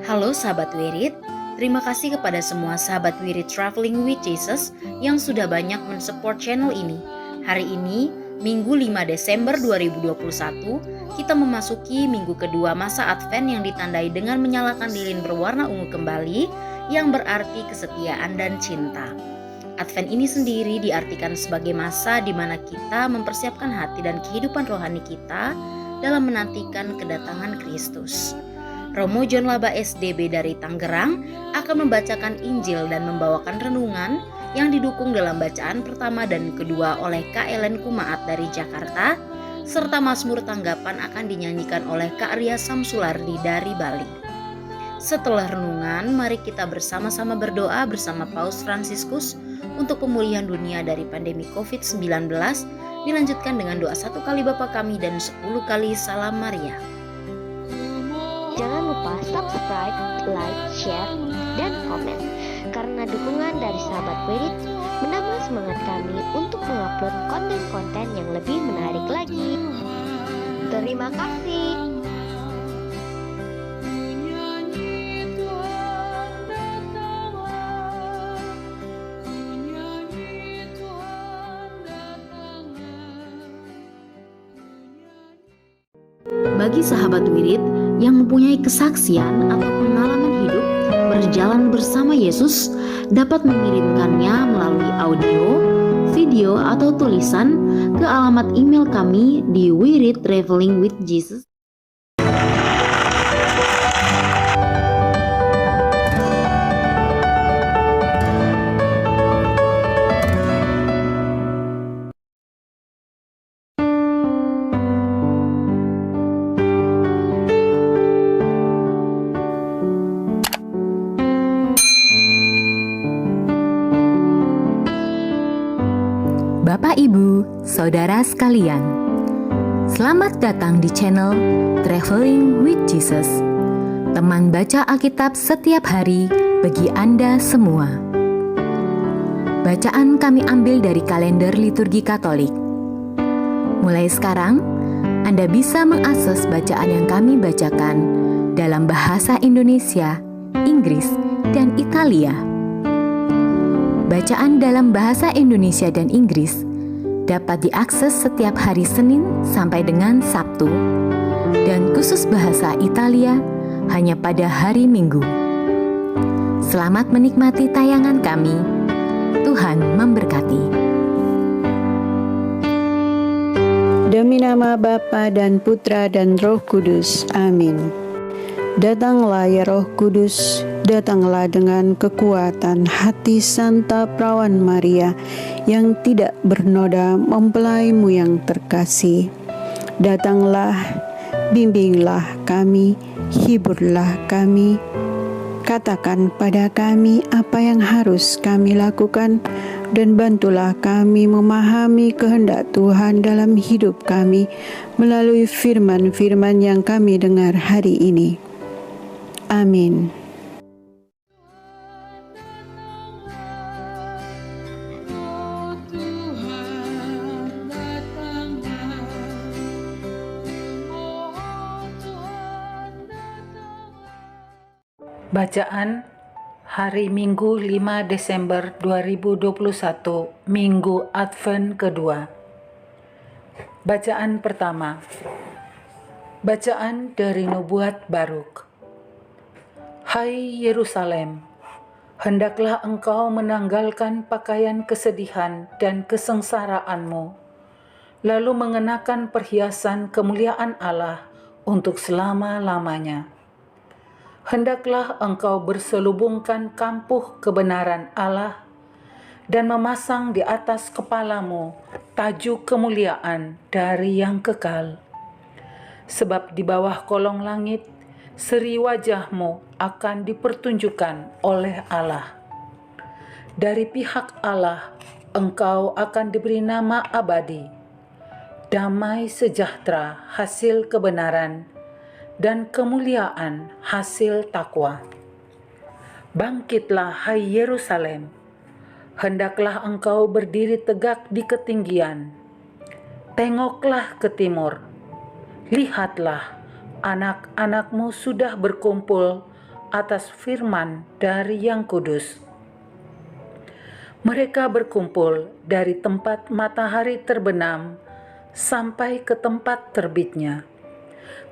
Halo sahabat Wirid, terima kasih kepada semua sahabat Wirid Traveling with Jesus yang sudah banyak mensupport channel ini. Hari ini, Minggu 5 Desember 2021, kita memasuki minggu kedua masa Advent yang ditandai dengan menyalakan lilin berwarna ungu kembali yang berarti kesetiaan dan cinta. Advent ini sendiri diartikan sebagai masa di mana kita mempersiapkan hati dan kehidupan rohani kita dalam menantikan kedatangan Kristus. Romo John Laba SDB dari Tangerang akan membacakan Injil dan membawakan renungan yang didukung dalam bacaan pertama dan kedua oleh Kak Ellen Kumaat dari Jakarta, serta Mazmur tanggapan akan dinyanyikan oleh Kak Ria Samsulardi dari Bali. Setelah renungan, mari kita bersama-sama berdoa bersama Paus Fransiskus untuk pemulihan dunia dari pandemi COVID-19, dilanjutkan dengan doa 1 kali Bapa Kami dan 10 kali Salam Maria. Jangan lupa subscribe, like, share, dan komen. Karena dukungan dari sahabat Wirid menambah semangat kami untuk mengupload konten-konten yang lebih menarik lagi. Terima kasih. Bagi sahabat Wirid yang mempunyai kesaksian atau pengalaman hidup berjalan bersama Yesus, dapat mengirimkannya melalui audio, video, atau tulisan ke alamat email kami di wiridtravelingwithjesus. Bapak, Ibu, Saudara sekalian, selamat datang di channel Traveling with Jesus, teman baca Alkitab setiap hari bagi Anda semua. Bacaan kami ambil dari kalender liturgi Katolik. Mulai sekarang, Anda bisa mengakses bacaan yang kami bacakan dalam bahasa Indonesia, Inggris, dan Italia. Bacaan dalam bahasa Indonesia dan Inggris dapat diakses setiap hari Senin sampai dengan Sabtu, dan khusus bahasa Italia hanya pada hari Minggu. Selamat menikmati tayangan kami. Tuhan memberkati. Demi nama Bapa dan Putra dan Roh Kudus. Amin. Datanglah ya Roh Kudus, datanglah dengan kekuatan hati Santa Perawan Maria yang tidak bernoda mempelaimu yang terkasih. Datanglah, bimbinglah kami, hiburlah kami, katakan pada kami apa yang harus kami lakukan, dan bantulah kami memahami kehendak Tuhan dalam hidup kami melalui firman-firman yang kami dengar hari ini. Amin. Bacaan hari Minggu 5 Desember 2021, Minggu Advent kedua. Bacaan pertama. Bacaan dari Nubuat Baruk. Hai Yerusalem, hendaklah engkau menanggalkan pakaian kesedihan dan kesengsaraanmu, lalu mengenakan perhiasan kemuliaan Allah untuk selama-lamanya. Hendaklah engkau berselubungkan kampuh kebenaran Allah dan memasang di atas kepalamu tajuk kemuliaan dari yang kekal. Sebab di bawah kolong langit, seri wajahmu akan dipertunjukkan oleh Allah. Dari pihak Allah, engkau akan diberi nama abadi, damai sejahtera hasil kebenaran, dan kemuliaan hasil takwa. Bangkitlah hai Yerusalem, hendaklah engkau berdiri tegak di ketinggian. Tengoklah ke timur, lihatlah anak-anakmu sudah berkumpul atas firman dari Yang Kudus. Mereka berkumpul dari tempat matahari terbenam sampai ke tempat terbitnya.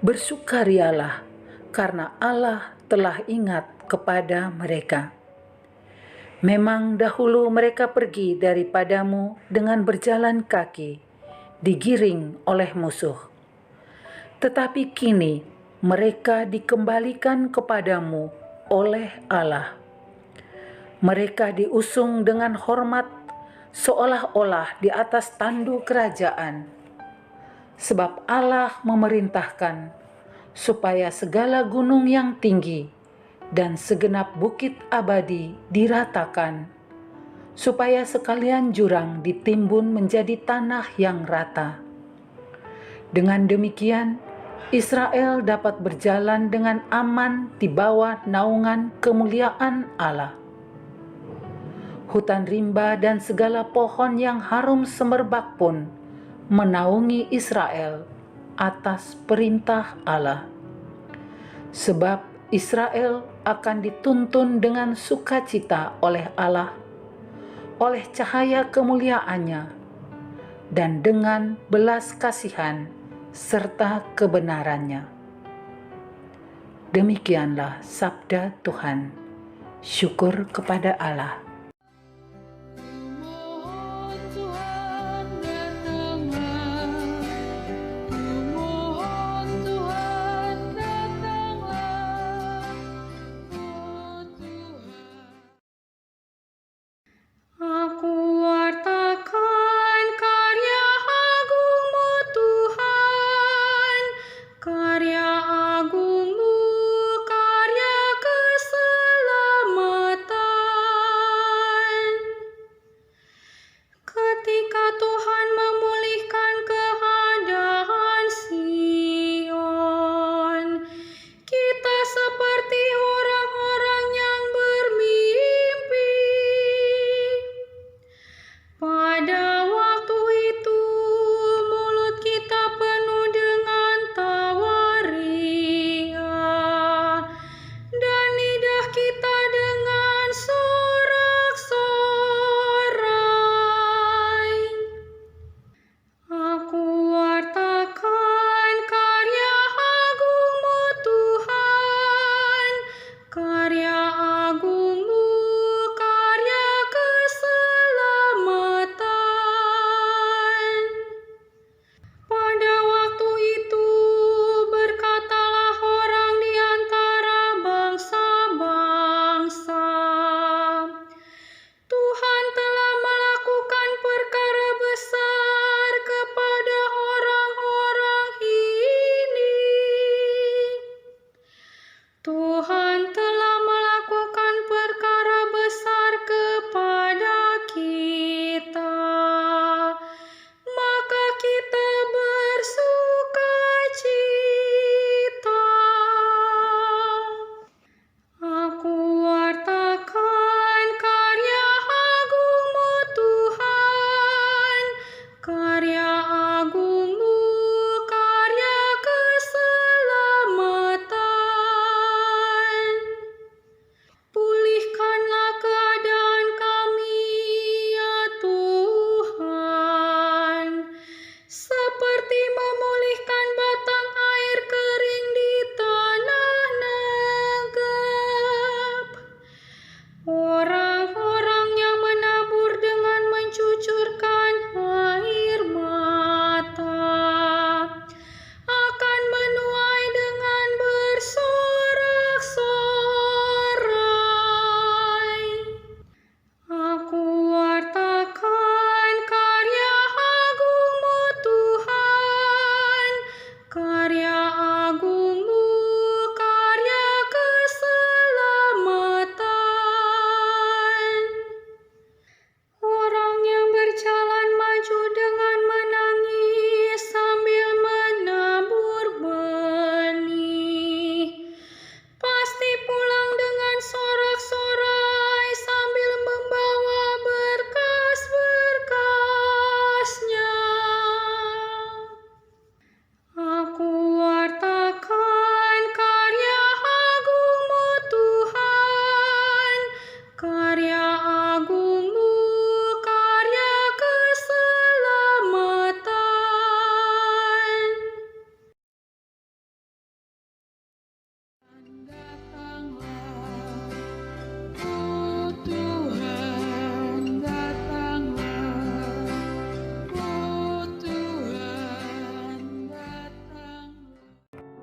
Bersukarialah karena Allah telah ingat kepada mereka. Memang dahulu mereka pergi daripadamu dengan berjalan kaki, digiring oleh musuh. Tetapi kini mereka dikembalikan kepadamu oleh Allah. Mereka diusung dengan hormat seolah-olah di atas tandu kerajaan. Sebab Allah memerintahkan supaya segala gunung yang tinggi dan segenap bukit abadi diratakan, supaya sekalian jurang ditimbun menjadi tanah yang rata. Dengan demikian, Israel dapat berjalan dengan aman di bawah naungan kemuliaan Allah. Hutan rimba dan segala pohon yang harum semerbak pun menaungi Israel atas perintah Allah. Sebab Israel akan dituntun dengan sukacita oleh Allah, oleh cahaya kemuliaannya, dan dengan belas kasihan serta kebenarannya. Demikianlah sabda Tuhan. Syukur kepada Allah. Aku wartakan karya agung-Mu Tuhan, karya agung-Mu, karya keselamatan.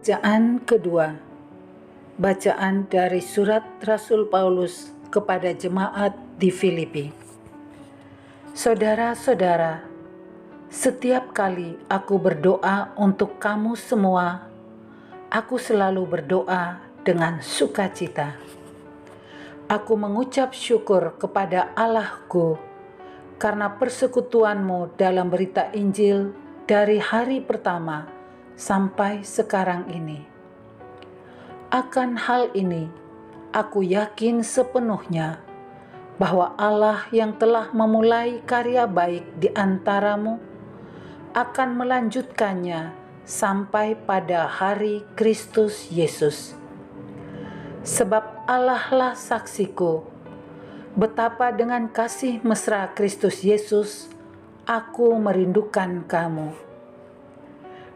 Bacaan kedua. Bacaan dari surat Rasul Paulus kepada jemaat di Filipi. Saudara-saudara, setiap kali aku berdoa untuk kamu semua, aku selalu berdoa dengan sukacita. Aku mengucap syukur kepada Allahku karena persekutuanmu dalam berita Injil dari hari pertama sampai sekarang ini. Akan hal ini, aku yakin sepenuhnya bahwa Allah yang telah memulai karya baik di antaramu akan melanjutkannya sampai pada hari Kristus Yesus. Sebab Allah lah saksiku, betapa dengan kasih mesra Kristus Yesus aku merindukan kamu.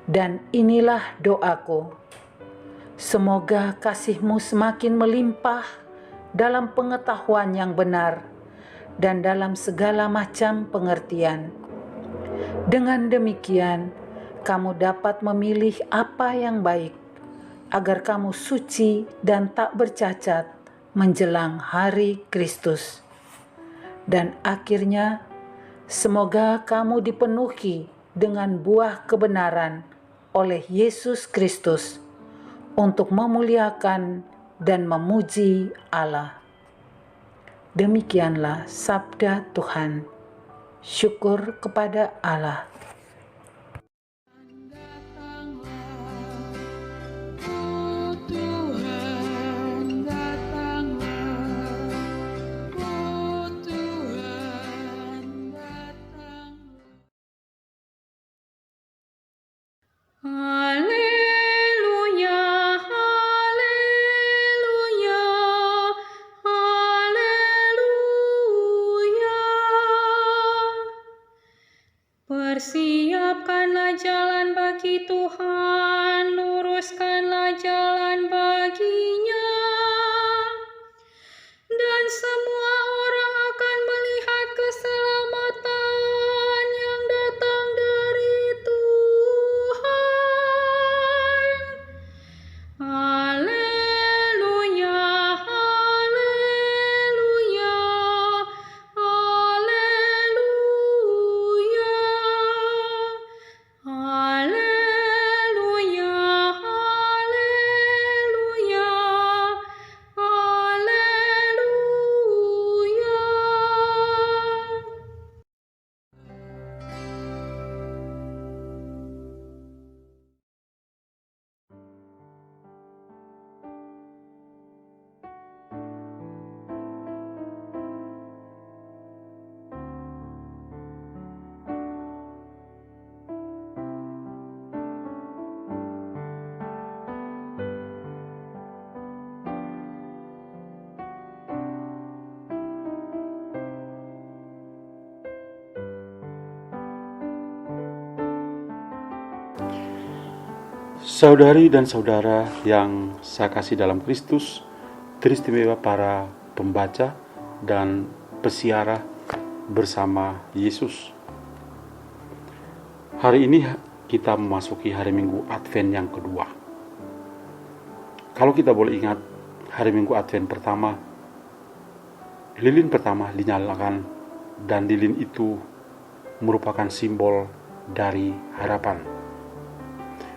Dan inilah doaku, semoga kasihmu semakin melimpah dalam pengetahuan yang benar dan dalam segala macam pengertian. Dengan demikian, kamu dapat memilih apa yang baik, agar kamu suci dan tak bercacat menjelang hari Kristus. Dan akhirnya, semoga kamu dipenuhi dengan buah kebenaran oleh Yesus Kristus untuk memuliakan dan memuji Allah. Demikianlah sabda Tuhan. Syukur kepada Allah. Haleluya, haleluya, haleluya. Persiapkanlah jalan bagi Tuhan, luruskanlah jalan baginya. Dan semua orang akan melihat keselamatan yang datang dari Tuhan. Haleluya, haleluya, haleluya, haleluya, haleluya, haleluya. Saudari dan saudara yang saya kasih dalam Kristus, teristimewa para pembaca dan pesiara bersama Yesus. Hari ini kita memasuki hari Minggu Advent yang kedua. Kalau kita boleh ingat, hari Minggu Advent pertama, lilin pertama dinyalakan, dan lilin itu merupakan simbol dari harapan.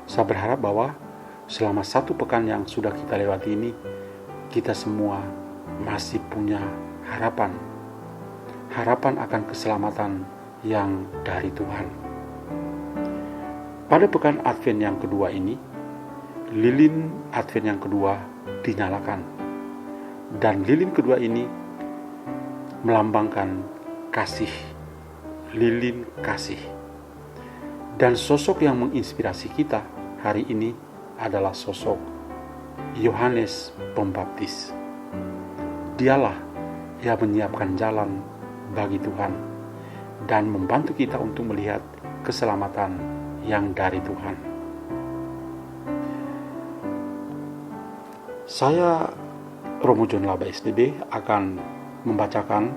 Saya berharap bahwa selama 1 pekan yang sudah kita lewati ini, kita semua masih punya harapan. Harapan akan keselamatan yang dari Tuhan. Pada pekan Advent yang kedua ini, lilin Advent yang kedua dinyalakan. Dan lilin kedua ini melambangkan kasih, lilin kasih. Dan sosok yang menginspirasi kita hari ini adalah sosok Yohanes Pembaptis. Dialah yang menyiapkan jalan bagi Tuhan dan membantu kita untuk melihat keselamatan yang dari Tuhan. Saya, Romo John Laba SDB, akan membacakan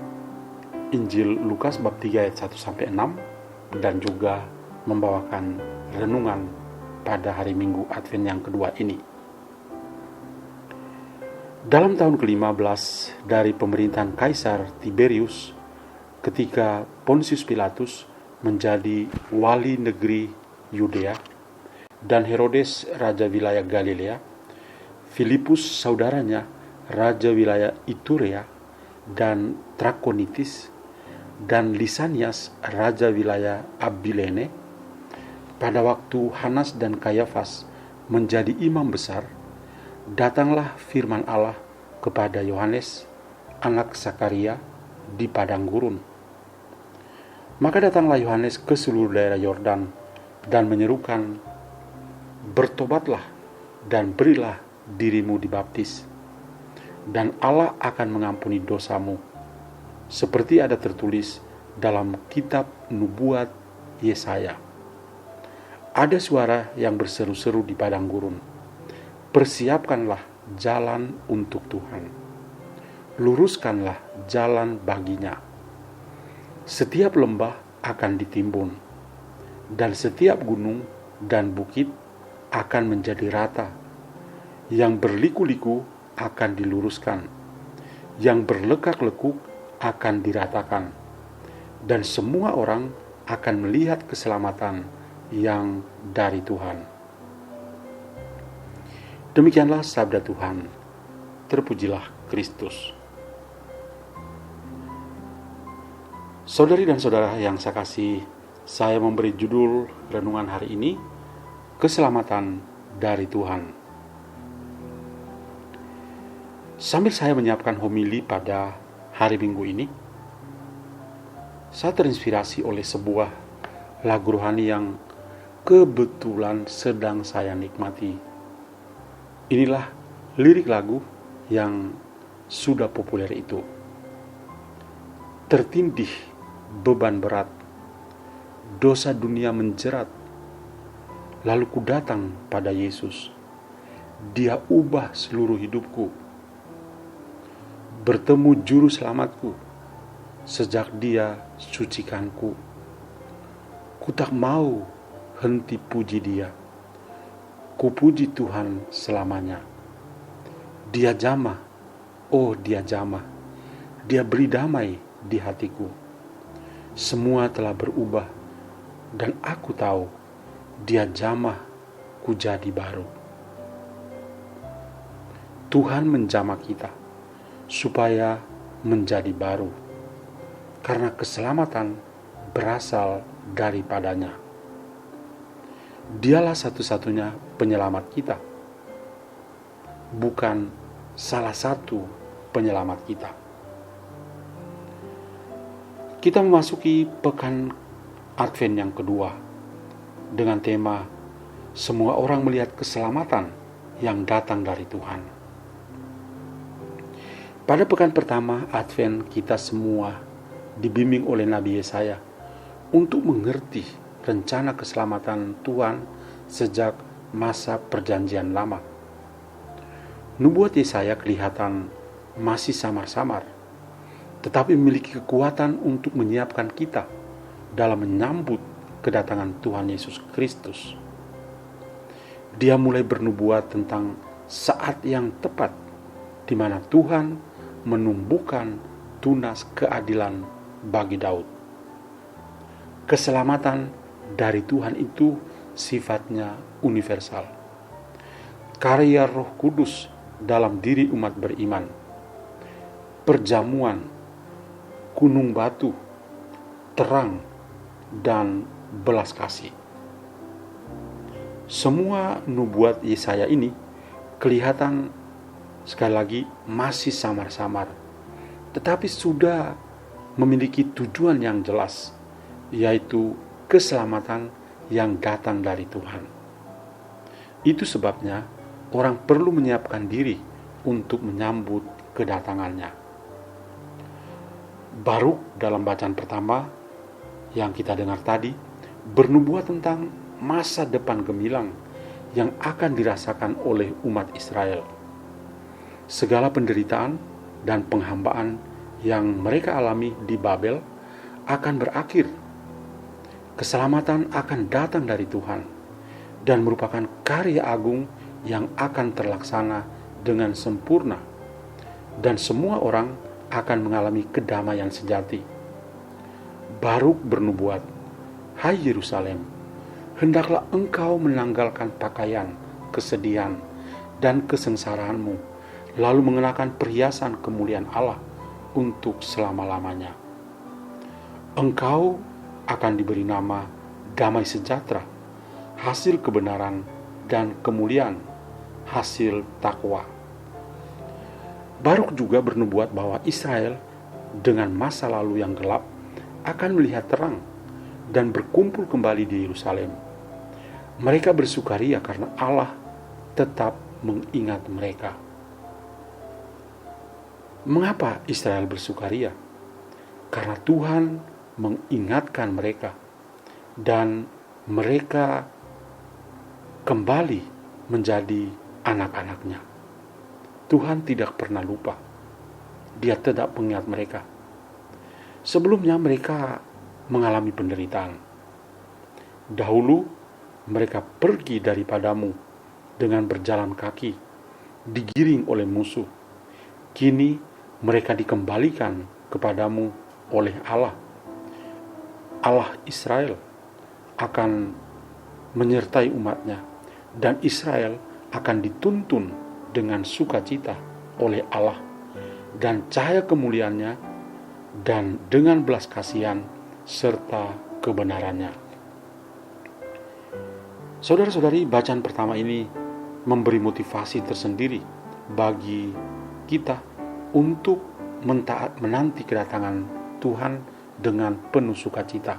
Injil Lukas bab 3 ayat 1-6 dan juga membawakan renungan pada hari Minggu Advent yang kedua ini. Dalam tahun ke-15 dari pemerintahan Kaisar Tiberius, ketika Pontius Pilatus menjadi wali negeri Yudea dan Herodes raja wilayah Galilea, Filipus saudaranya raja wilayah Iturea dan Trakonitis, dan Lisanias raja wilayah Abilene, pada waktu Hanas dan Kayafas menjadi imam besar, datanglah firman Allah kepada Yohanes, anak Sakaria, di padang gurun. Maka datanglah Yohanes ke seluruh daerah Yordan dan menyerukan, "Bertobatlah dan berilah dirimu dibaptis, dan Allah akan mengampuni dosamu, seperti ada tertulis dalam kitab nubuat Yesaya." Ada suara yang berseru-seru di padang gurun, "Persiapkanlah jalan untuk Tuhan, luruskanlah jalan baginya. Setiap lembah akan ditimbun, dan setiap gunung dan bukit akan menjadi rata. Yang berliku-liku akan diluruskan, yang berlekak-lekuk akan diratakan, dan semua orang akan melihat keselamatan yang dari Tuhan." Demikianlah sabda Tuhan. Terpujilah Kristus. Saudari dan saudara yang saya kasih, saya memberi judul renungan hari ini, Keselamatan dari Tuhan. Sambil saya menyiapkan homili pada hari Minggu ini, saya terinspirasi oleh sebuah lagu rohani yang kebetulan sedang saya nikmati. Inilah lirik lagu yang sudah populer itu. Tertindih beban berat, dosa dunia menjerat, lalu ku datang pada Yesus. Dia ubah seluruh hidupku. Bertemu juru selamatku, sejak dia sucikanku. Ku tak mau henti puji dia. Ku puji Tuhan selamanya. Dia jamah, oh dia jamah. Dia beri damai di hatiku. Semua telah berubah, dan aku tahu dia jamah ku jadi baru. Tuhan menjamah kita supaya menjadi baru, karena keselamatan berasal daripadanya. Dialah satu-satunya penyelamat kita, bukan salah satu penyelamat kita. Kita memasuki pekan Advent yang kedua dengan tema "Semua orang melihat keselamatan yang datang dari Tuhan". Pada pekan pertama Advent, kita semua dibimbing oleh Nabi Yesaya untuk mengerti rencana keselamatan Tuhan sejak masa perjanjian lama. Nubuat Yesaya kelihatan masih samar-samar, tetapi memiliki kekuatan untuk menyiapkan kita dalam menyambut kedatangan Tuhan Yesus Kristus. Dia mulai bernubuat tentang saat yang tepat di mana Tuhan menumbuhkan tunas keadilan bagi Daud. Keselamatan dari Tuhan itu sifatnya universal. Karya Roh Kudus dalam diri umat beriman. Perjamuan, gunung batu, terang, dan belas kasih. Semua nubuat Yesaya ini kelihatan sekali lagi masih samar-samar, tetapi sudah memiliki tujuan yang jelas, yaitu keselamatan yang datang dari Tuhan. Itu sebabnya orang perlu menyiapkan diri untuk menyambut kedatangannya. Baruk dalam bacaan pertama yang kita dengar tadi bernubuat tentang masa depan gemilang yang akan dirasakan oleh umat Israel. Segala penderitaan dan penghambaan yang mereka alami di Babel akan berakhir. Keselamatan akan datang dari Tuhan, dan merupakan karya agung yang akan terlaksana dengan sempurna, dan semua orang akan mengalami kedamaian sejati. Baruk bernubuat, "Hai Yerusalem, hendaklah engkau menanggalkan pakaian, kesedihan, dan kesengsaraanmu, lalu mengenakan perhiasan kemuliaan Allah untuk selama-lamanya. Engkau akan diberi nama damai sejahtera, hasil kebenaran dan kemuliaan, hasil takwa." Baruk juga bernubuat bahwa Israel dengan masa lalu yang gelap akan melihat terang dan berkumpul kembali di Yerusalem. Mereka bersukaria karena Allah tetap mengingat mereka. Mengapa Israel bersukaria? Karena Tuhan mengingatkan mereka dan mereka kembali menjadi anak-anaknya. Tuhan tidak pernah lupa. Dia tetap mengingat mereka. Sebelumnya mereka mengalami penderitaan. Dahulu mereka pergi daripadamu dengan berjalan kaki, digiring oleh musuh. Kini mereka dikembalikan kepadamu oleh Allah. Allah Israel akan menyertai umatnya, dan Israel akan dituntun dengan sukacita oleh Allah dan cahaya kemuliaannya, dan dengan belas kasihan serta kebenarannya. Saudara-saudari, bacaan pertama ini memberi motivasi tersendiri bagi kita untuk menanti kedatangan Tuhan dengan penuh sukacita.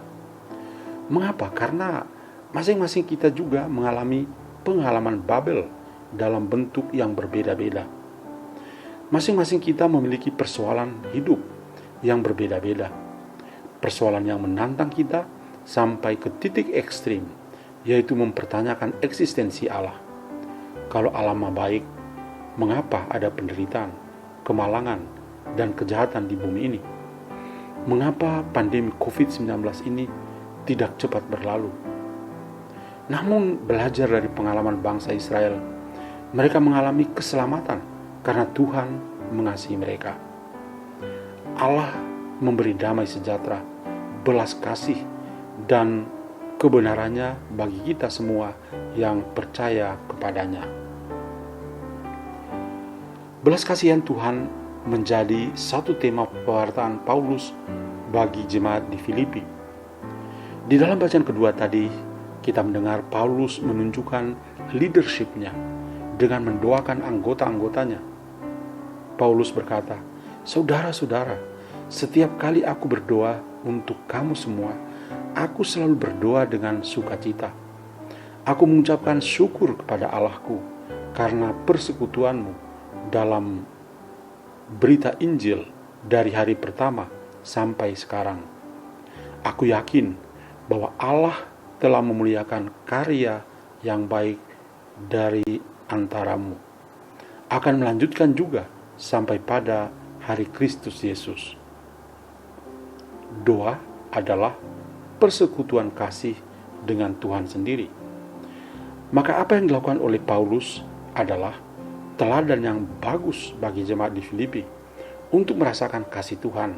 Mengapa? Karena masing-masing kita juga mengalami pengalaman Babel dalam bentuk yang berbeda-beda. Masing-masing kita memiliki persoalan hidup yang berbeda-beda. Persoalan yang menantang kita sampai ke titik ekstrim, yaitu mempertanyakan eksistensi Allah. Kalau Allah mah baik, mengapa ada penderitaan, kemalangan, dan kejahatan di bumi ini? Mengapa pandemi COVID-19 ini tidak cepat berlalu? Namun belajar dari pengalaman bangsa Israel, mereka mengalami keselamatan karena Tuhan mengasihi mereka. Allah memberi damai sejahtera, belas kasih, dan kebenarannya bagi kita semua yang percaya kepadanya. Belas kasihan Tuhan menjadi satu tema pewartaan Paulus bagi jemaat di Filipi. Di dalam bacaan kedua tadi, kita mendengar Paulus menunjukkan leadership-nya dengan mendoakan anggota-anggotanya. Paulus berkata, "Saudara-saudara, setiap kali aku berdoa untuk kamu semua, aku selalu berdoa dengan sukacita. Aku mengucapkan syukur kepada Allahku karena persekutuanmu dalam berita Injil dari hari pertama sampai sekarang. Aku yakin bahwa Allah telah memuliakan karya yang baik dari antaramu, akan melanjutkan juga sampai pada hari Kristus Yesus." Doa adalah persekutuan kasih dengan Tuhan sendiri. Maka apa yang dilakukan oleh Paulus adalah teladan yang bagus bagi jemaat di Filipi untuk merasakan kasih Tuhan.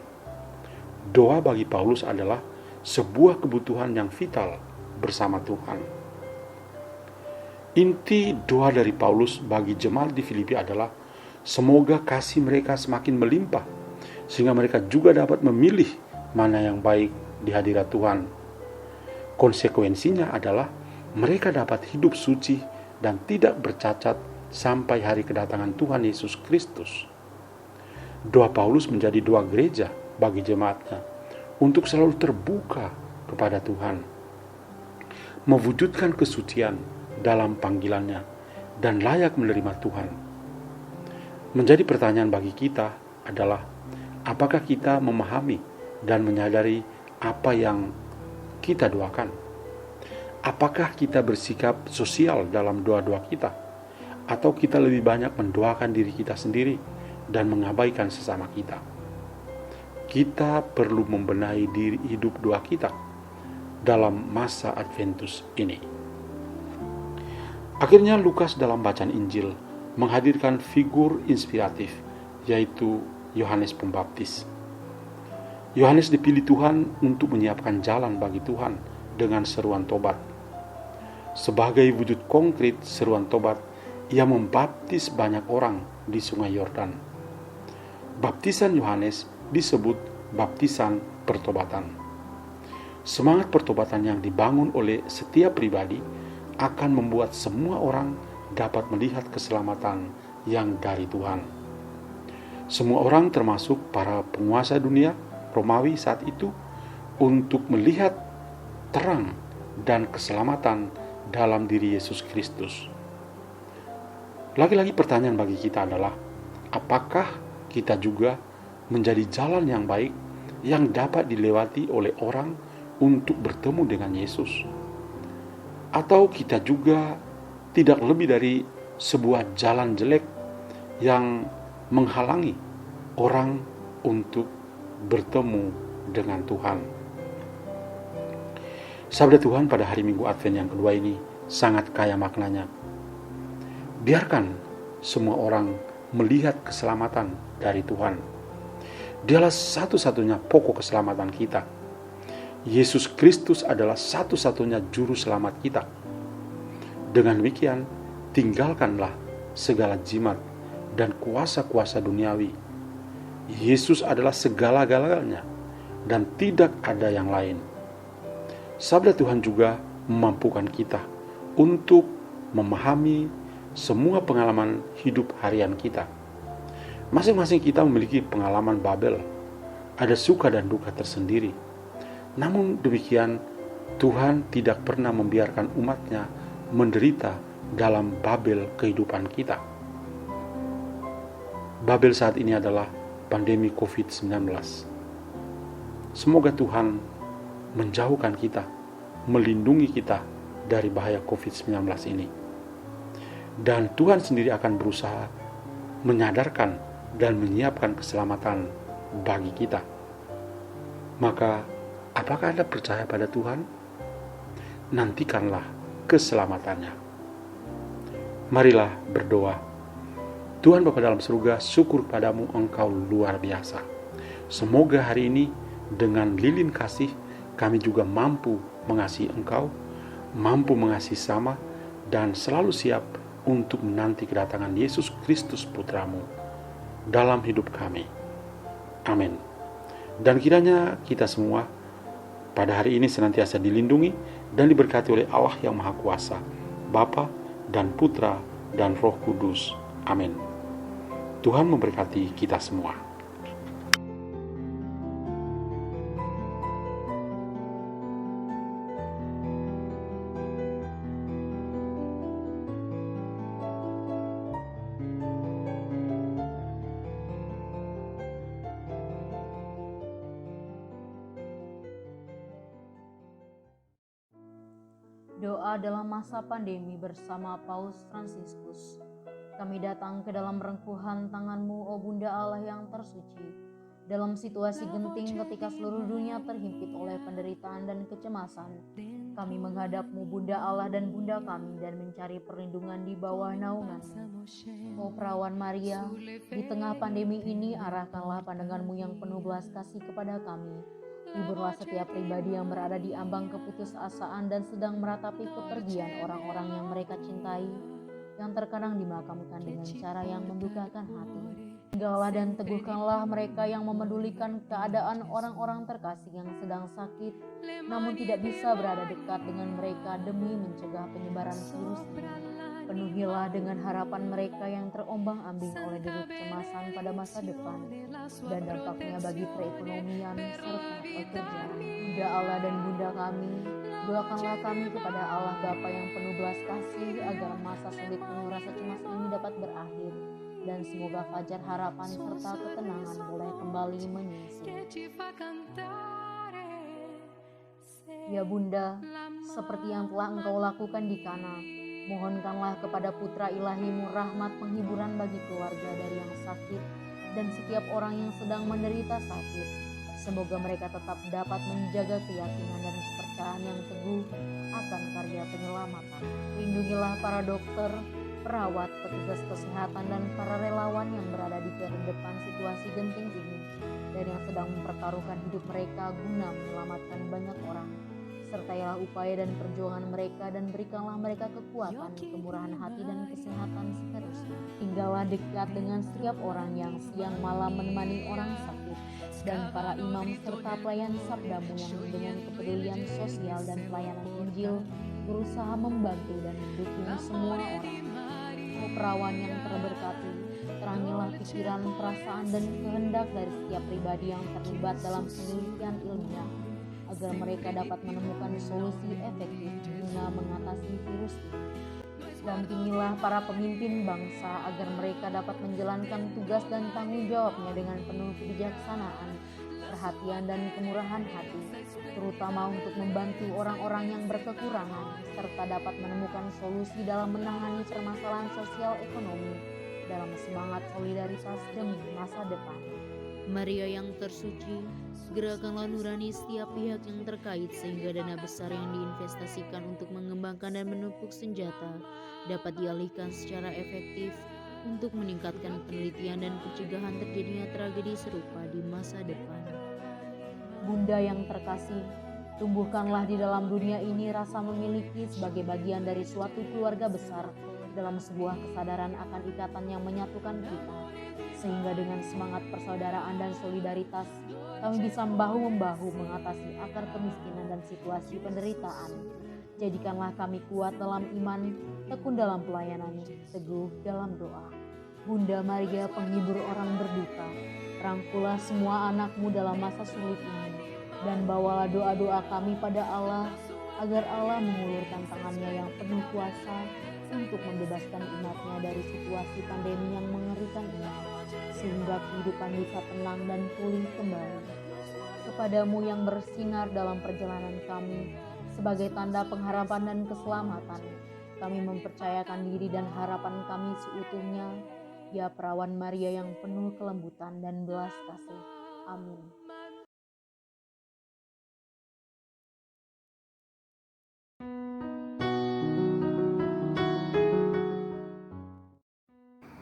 Doa bagi Paulus adalah sebuah kebutuhan yang vital bersama Tuhan. Inti doa dari Paulus bagi jemaat di Filipi adalah semoga kasih mereka semakin melimpah, sehingga mereka juga dapat memilih mana yang baik di hadirat Tuhan. Konsekuensinya adalah mereka dapat hidup suci dan tidak bercacat sampai hari kedatangan Tuhan Yesus Kristus. Doa Paulus menjadi doa gereja bagi jemaatnya untuk selalu terbuka kepada Tuhan, mewujudkan kesucian dalam panggilannya, dan layak menerima Tuhan. Menjadi pertanyaan bagi kita adalah, apakah kita memahami dan menyadari apa yang kita doakan? Apakah kita bersikap sosial dalam doa-doa kita? Atau kita lebih banyak mendoakan diri kita sendiri dan mengabaikan sesama kita? Kita perlu membenahi diri hidup doa kita dalam masa Adventus ini. Akhirnya Lukas dalam bacaan Injil menghadirkan figur inspiratif, yaitu Yohanes Pembaptis. Yohanes dipilih Tuhan untuk menyiapkan jalan bagi Tuhan dengan seruan tobat. Sebagai wujud konkret seruan tobat, ia membaptis banyak orang di Sungai Yordan. Baptisan Yohanes disebut baptisan pertobatan. Semangat pertobatan yang dibangun oleh setiap pribadi akan membuat semua orang dapat melihat keselamatan yang dari Tuhan. Semua orang termasuk para penguasa dunia Romawi saat itu untuk melihat terang dan keselamatan dalam diri Yesus Kristus. Lagi-lagi pertanyaan bagi kita adalah, apakah kita juga menjadi jalan yang baik yang dapat dilewati oleh orang untuk bertemu dengan Yesus? Atau kita juga tidak lebih dari sebuah jalan jelek yang menghalangi orang untuk bertemu dengan Tuhan? Sabda Tuhan pada hari Minggu Advent yang kedua ini sangat kaya maknanya. Biarkan semua orang melihat keselamatan dari Tuhan. Dialah satu-satunya pokok keselamatan kita. Yesus Kristus adalah satu-satunya juru selamat kita. Dengan demikian, tinggalkanlah segala jimat dan kuasa-kuasa duniawi. Yesus adalah segala-galanya dan tidak ada yang lain. Sabda Tuhan juga memampukan kita untuk memahami semua pengalaman hidup harian kita. Masing-masing kita memiliki pengalaman Babel. Ada suka dan duka tersendiri. Namun demikian, Tuhan tidak pernah membiarkan umatnya menderita dalam Babel kehidupan kita. Babel saat ini adalah pandemi COVID-19. Semoga Tuhan menjauhkan kita, melindungi kita dari bahaya COVID-19 ini. Dan Tuhan sendiri akan berusaha menyadarkan dan menyiapkan keselamatan bagi kita. Maka, apakah Anda percaya pada Tuhan? Nantikanlah keselamatannya. Marilah berdoa. Tuhan Bapa dalam surga, syukur padamu, Engkau luar biasa. Semoga hari ini dengan lilin kasih kami juga mampu mengasihi Engkau, mampu mengasihi sama, dan selalu siap untuk menanti kedatangan Yesus Kristus Putramu dalam hidup kami. Amin. Dan kiranya kita semua pada hari ini senantiasa dilindungi dan diberkati oleh Allah yang Maha Kuasa, Bapa dan Putra dan Roh Kudus. Amin. Tuhan memberkati kita semua. Doa dalam masa pandemi bersama Paus Fransiskus. Kami datang ke dalam rengkuhan tangan-Mu, O Bunda Allah yang tersuci. Dalam situasi genting ketika seluruh dunia terhimpit oleh penderitaan dan kecemasan, kami menghadap-Mu, Bunda Allah dan Bunda kami, dan mencari perlindungan di bawah naungan-Mu. O Perawan Maria, di tengah pandemi ini arahkanlah pandangan-Mu yang penuh belas kasih kepada kami. Hiburlah setiap pribadi yang berada di ambang keputusasaan dan sedang meratapi kepergian orang-orang yang mereka cintai, yang terkadang dimakamkan dengan cara yang mendukakan hati. Tinggallah dan teguhkanlah mereka yang memedulikan keadaan orang-orang terkasih yang sedang sakit, namun tidak bisa berada dekat dengan mereka demi mencegah penyebaran virus ini. Penuhilah dengan harapan mereka yang terombang-ambing oleh deru kecemasan pada masa depan dan dampaknya bagi perekonomian serta pekerjaan. Bunda Allah dan Bunda kami, doakanlah kami kepada Allah Bapa yang penuh belas kasih agar masa sulit penuh rasa cemas ini dapat berakhir dan semoga fajar harapan serta ketenangan boleh kembali menyusul. Ya Bunda, seperti yang telah Engkau lakukan di Kana, mohonkanlah kepada Putra Ilahi-Mu rahmat penghiburan bagi keluarga dari yang sakit dan setiap orang yang sedang menderita sakit. Semoga mereka tetap dapat menjaga keyakinan dan kepercayaan yang teguh akan karya penyelamatan. Lindungilah para dokter, perawat, petugas kesehatan, dan para relawan yang berada di garda depan situasi genting ini dan yang sedang mempertaruhkan hidup mereka guna menyelamatkan banyak orang. Sertailah upaya dan perjuangan mereka dan berikanlah mereka kekuatan, kemurahan hati, dan kesehatan seterusnya. Tinggallah dekat dengan setiap orang yang siang malam menemani orang sakit dan para imam serta pelayan sabdamu yang dengan kepedulian sosial dan pelayanan Injil berusaha membantu dan mendukung semua orang. Oh perawan yang terberkati, terangilah pikiran, perasaan, dan kehendak dari setiap pribadi yang terlibat dalam penelitian ilmiah agar mereka dapat menemukan solusi efektif guna mengatasi virus ini. Dampingilah para pemimpin bangsa agar mereka dapat menjalankan tugas dan tanggung jawabnya dengan penuh kebijaksanaan, perhatian, dan kemurahan hati, terutama untuk membantu orang-orang yang berkekurangan, serta dapat menemukan solusi dalam menangani permasalahan sosial ekonomi dalam semangat solidaritas demi masa depan. Maria yang tersuci, gerakanlah nurani setiap pihak yang terkait sehingga dana besar yang diinvestasikan untuk mengembangkan dan menumpuk senjata dapat dialihkan secara efektif untuk meningkatkan penelitian dan pencegahan terjadinya tragedi serupa di masa depan. Bunda yang terkasih, tumbuhkanlah di dalam dunia ini rasa memiliki sebagai bagian dari suatu keluarga besar dalam sebuah kesadaran akan ikatan yang menyatukan kita. Sehingga dengan semangat persaudaraan dan solidaritas, kami bisa bahu-membahu mengatasi akar kemiskinan dan situasi penderitaan. Jadikanlah kami kuat dalam iman, tekun dalam pelayanan, teguh dalam doa. Bunda Maria, penghibur orang berduka, rangkulah semua anakmu dalam masa sulit ini, dan bawalah doa-doa kami pada Allah, agar Allah mengulurkan tangannya yang penuh kuasa untuk membebaskan umatnya dari situasi pandemi yang mengerikan ini, sehingga kehidupan bisa tenang dan pulih kembali. Kepadamu yang bersinar dalam perjalanan kami, sebagai tanda pengharapan dan keselamatan, kami mempercayakan diri dan harapan kami seutuhnya, ya perawan Maria yang penuh kelembutan dan belas kasih. Amin.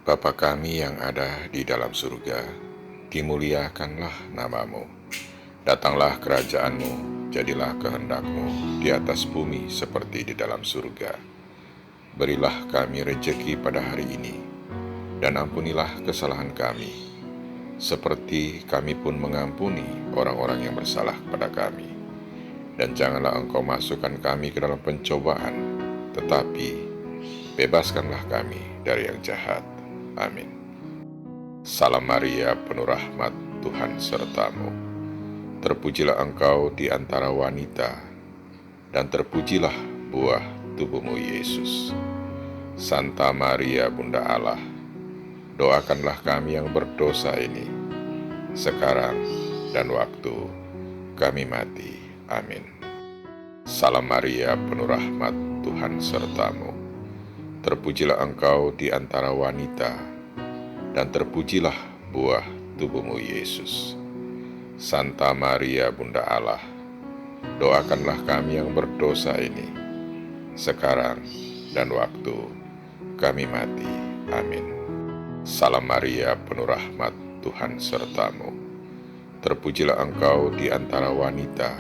Bapa kami yang ada di dalam surga, dimuliakanlah namamu. Datanglah kerajaanmu, jadilah kehendakmu di atas bumi seperti di dalam surga. Berilah kami rejeki pada hari ini, dan ampunilah kesalahan kami, seperti kami pun mengampuni orang-orang yang bersalah kepada kami. Dan janganlah Engkau masukkan kami ke dalam pencobaan, tetapi bebaskanlah kami dari yang jahat. Amin. Salam Maria, penuh rahmat, Tuhan sertamu. Terpujilah engkau di antara wanita, dan terpujilah buah tubuhmu Yesus. Santa Maria, Bunda Allah, doakanlah kami yang berdosa ini, sekarang dan waktu kami mati. Amin. Salam Maria, penuh rahmat, Tuhan sertamu. Terpujilah engkau di antara wanita, dan terpujilah buah tubuhmu Yesus. Santa Maria, Bunda Allah, doakanlah kami yang berdosa ini, sekarang dan waktu kami mati. Amin. Salam Maria, penuh rahmat, Tuhan sertamu. Terpujilah engkau di antara wanita,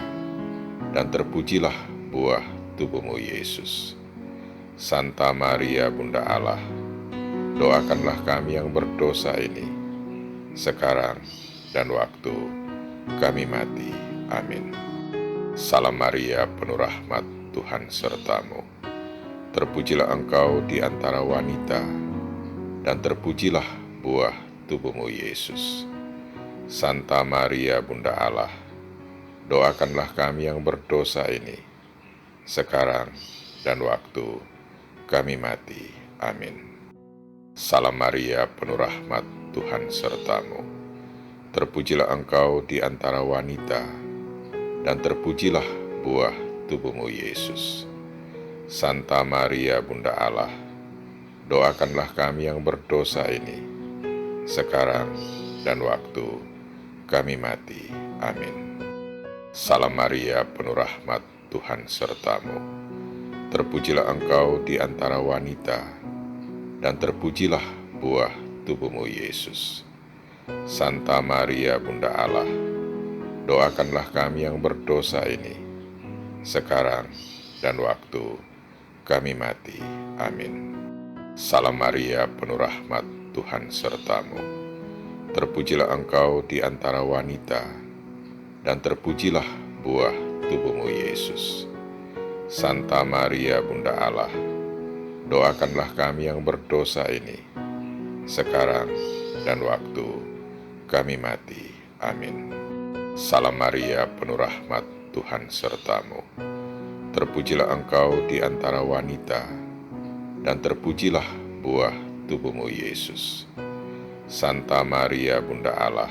dan terpujilah buah tubuhmu Yesus. Santa Maria, Bunda Allah, doakanlah kami yang berdosa ini, sekarang dan waktu kami mati. Amin. Salam Maria, penuh rahmat, Tuhan sertamu. Terpujilah engkau di antara wanita, dan terpujilah buah tubuhmu Yesus. Santa Maria, Bunda Allah, doakanlah kami yang berdosa ini, sekarang dan waktu kami mati. Amin. Salam Maria, penuh rahmat, Tuhan sertamu. Terpujilah engkau di antara wanita, dan terpujilah buah tubuhmu Yesus. Santa Maria, Bunda Allah, doakanlah kami yang berdosa ini, sekarang dan waktu kami mati. Amin. Salam Maria, penuh rahmat, Tuhan sertamu. Terpujilah engkau di antara wanita, dan terpujilah buah tubuhmu, Yesus. Santa Maria, Bunda Allah, doakanlah kami yang berdosa ini, sekarang dan waktu kami mati. Amin. Salam Maria, penuh rahmat, Tuhan sertamu. Terpujilah engkau di antara wanita, dan terpujilah buah tubuhmu, Yesus. Santa Maria, Bunda Allah, doakanlah kami yang berdosa ini, sekarang dan waktu kami mati. Amin. Salam Maria, penuh rahmat, Tuhan sertamu. Terpujilah engkau di antara wanita, dan terpujilah buah tubuhmu, Yesus. Santa Maria, Bunda Allah,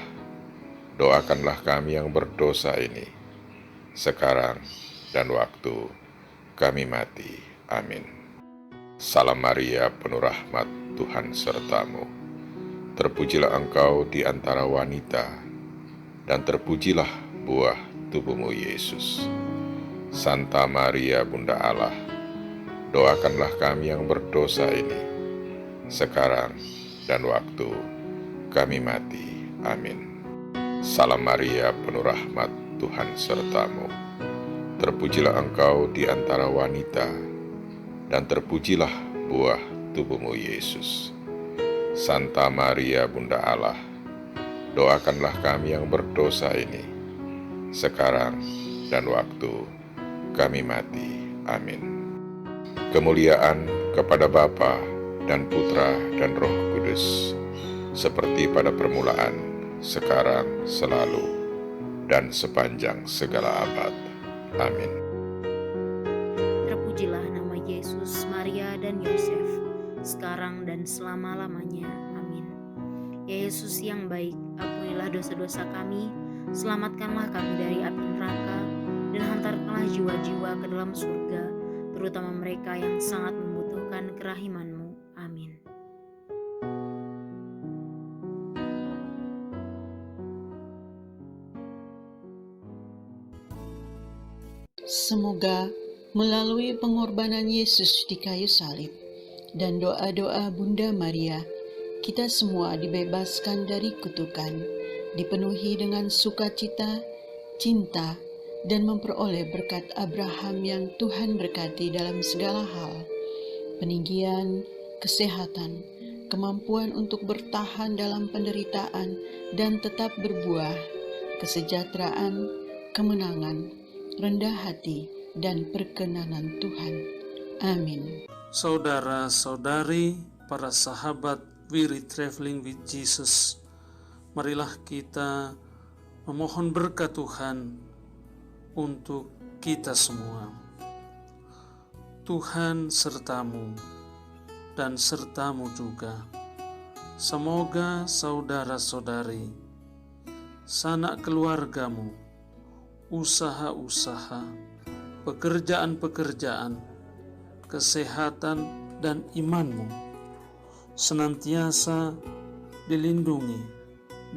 doakanlah kami yang berdosa ini, sekarang dan waktu kami mati. Amin. Salam Maria, penuh rahmat, Tuhan sertamu. Terpujilah engkau di antara wanita, dan terpujilah buah tubuhmu, Yesus. Santa Maria, Bunda Allah, doakanlah kami yang berdosa ini, sekarang dan waktu kami mati. Amin. Salam Maria, penuh rahmat, Tuhan sertamu. Terpujilah engkau di antara wanita, dan terpujilah buah tubuhmu, Yesus. Santa Maria, Bunda Allah, doakanlah kami yang berdosa ini, sekarang dan waktu kami mati. Amin. Kemuliaan kepada Bapa dan Putra dan Roh Kudus, seperti pada permulaan, sekarang, selalu, dan sepanjang segala abad. Amin. Terpujilah nama Yesus, Maria, dan Yosef, sekarang dan selama-lamanya. Amin. Ya Yesus yang baik, ampunilah dosa-dosa kami, selamatkanlah kami dari api neraka, dan hantarkanlah jiwa-jiwa ke dalam surga, terutama mereka yang sangat membutuhkan kerahiman-Mu. Amin. Semoga melalui pengorbanan Yesus di kayu salib dan doa-doa Bunda Maria, kita semua dibebaskan dari kutukan, dipenuhi dengan sukacita, cinta, dan memperoleh berkat Abraham yang Tuhan berkati dalam segala hal, peninggian, kesehatan, kemampuan untuk bertahan dalam penderitaan dan tetap berbuah, kesejahteraan, kemenangan, rendah hati, dan perkenanan Tuhan. Amin. Saudara-saudari, para sahabat Weary Traveling with Jesus, marilah kita memohon berkat Tuhan untuk kita semua. Tuhan sertamu dan sertamu juga. Semoga saudara-saudari, sanak keluargamu, usaha-usaha, pekerjaan-pekerjaan, kesehatan dan imanmu senantiasa dilindungi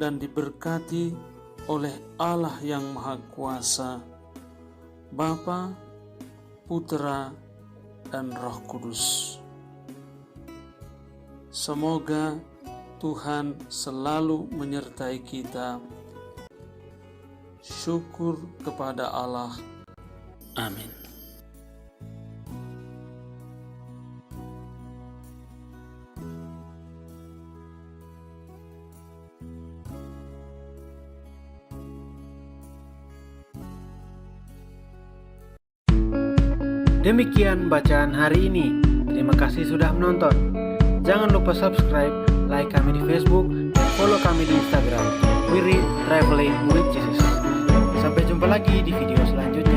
dan diberkati oleh Allah yang Maha Kuasa, Bapa, Putra, dan Roh Kudus. Semoga Tuhan selalu menyertai kita. Syukur kepada Allah. Amin. Demikian bacaan hari ini. Terima kasih sudah menonton. Jangan lupa subscribe, like kami di Facebook, dan follow kami di Instagram, Weary Traveling with Jesus. Sampai jumpa lagi di video selanjutnya.